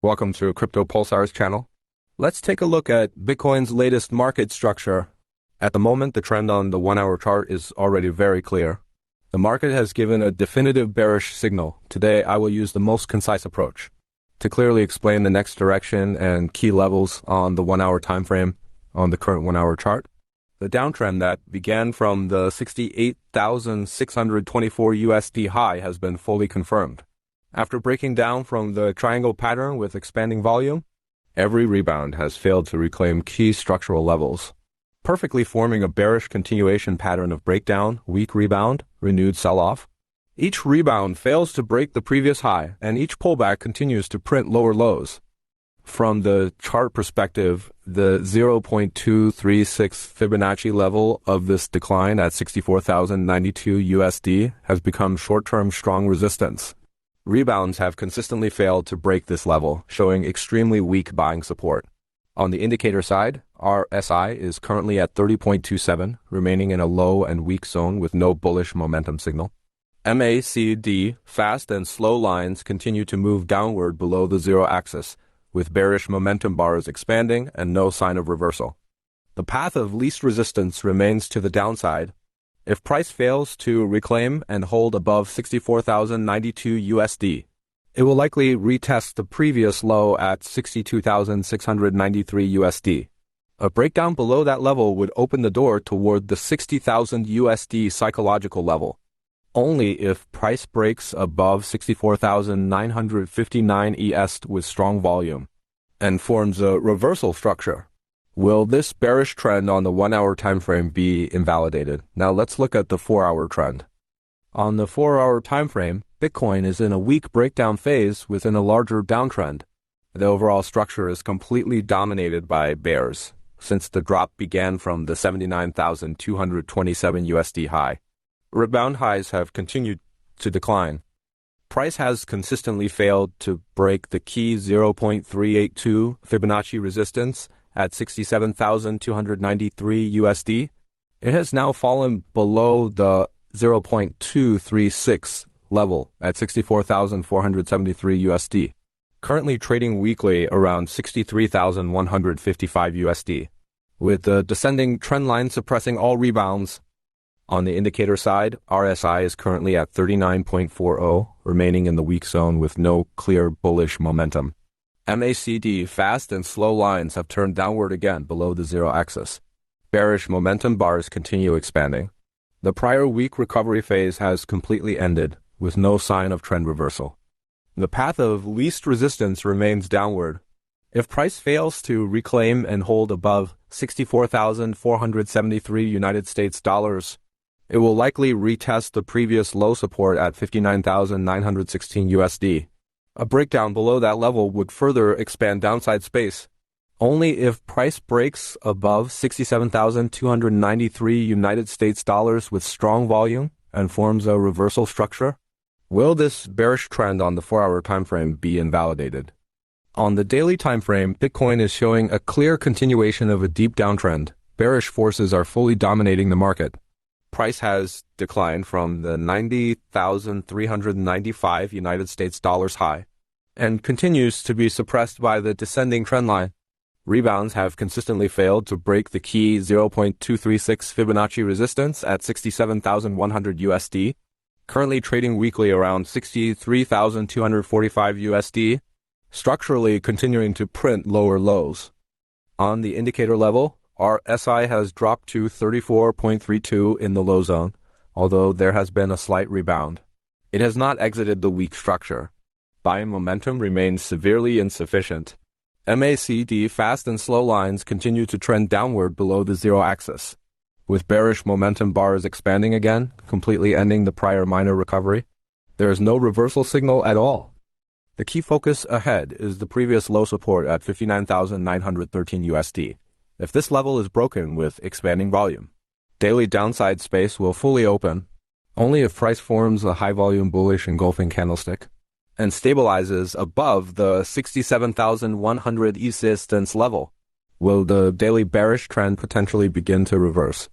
Welcome to Crypto Pulsar's channel. Let's take a look at Bitcoin's latest market structure. At the moment, the trend on the 1-hour chart is already very clear. The market has given a definitive bearish signal. Today, I will use the most concise approach to clearly explain the next direction and key levels on the 1-hour time frame on the current 1-hour chart. The downtrend that began from the 68,624 USD high has been fully confirmed. After breaking down from the triangle pattern with expanding volume, every rebound has failed to reclaim key structural levels, perfectly forming a bearish continuation pattern of breakdown, weak rebound, renewed sell-off. Each rebound fails to break the previous high, and each pullback continues to print lower lows. From the chart perspective, the 0.236 Fibonacci level of this decline at 64,092 USD has become short-term strong resistance. Rebounds have consistently failed to break this level, showing extremely weak buying support. On the indicator side, RSI is currently at 30.27, remaining in a low and weak zone with no bullish momentum signal. MACD, fast and slow lines continue to move downward below the zero axis, with bearish momentum bars expanding and no sign of reversal. The path of least resistance remains to the downside. If price fails to reclaim and hold above 64,092 USD, it will likely retest the previous low at 62,693 USD. A breakdown below that level would open the door toward the 60,000 USD psychological level. Only if price breaks above 64,959 ES with strong volume and forms a reversal structure will this bearish trend on the 1-hour time frame be invalidated. Now let's look at the 4-hour trend. On the 4-hour time frame, Bitcoin is in a weak breakdown phase within a larger downtrend. The overall structure is completely dominated by bears since the drop began from the 79,227 USD high. Rebound highs have continued to decline. Price has consistently failed to break the key 0.382 Fibonacci resistance at 67,293 USD. It has now fallen below the 0.236 level at 64,473 USD, currently trading weekly around 63,155 USD, with the descending trend line suppressing all rebounds. On the indicator side, RSI is currently at 39.40, remaining in the weak zone with no clear bullish momentum. MACD, fast and slow lines have turned downward again below the zero axis. Bearish momentum bars continue expanding. The prior weak recovery phase has completely ended, with no sign of trend reversal. The path of least resistance remains downward. If price fails to reclaim and hold above 64,473 United States dollars, it will likely retest the previous low support at 59,916 USD. A breakdown below that level would further expand downside space. Only if price breaks above 67,293 United States dollars with strong volume and forms a reversal structure will this bearish trend on the 4-hour time frame be invalidated. On the daily time frame, Bitcoin is showing a clear continuation of a deep downtrend. Bearish forces are fully dominating the market. Price has declined from the 90,395 United States dollars high and continues to be suppressed by the descending trend line. Rebounds have consistently failed to break the key 0.236 Fibonacci resistance at 67,100 USD, currently trading weekly around 63,245 USD, structurally continuing to print lower lows. On the indicator level, RSI has dropped to 34.32 in the low zone, although there has been a slight rebound. It has not exited the weak structure. Buying momentum remains severely insufficient. MACD, fast and slow lines continue to trend downward below the zero axis, with bearish momentum bars expanding again, completely ending the prior minor recovery. There is no reversal signal at all. The key focus ahead is the previous low support at 59,913 USD. If this level is broken with expanding volume, daily downside space will fully open. Only if price forms a high-volume bullish engulfing candlestick and stabilizes above the 67,100 resistance level will the daily bearish trend potentially begin to reverse.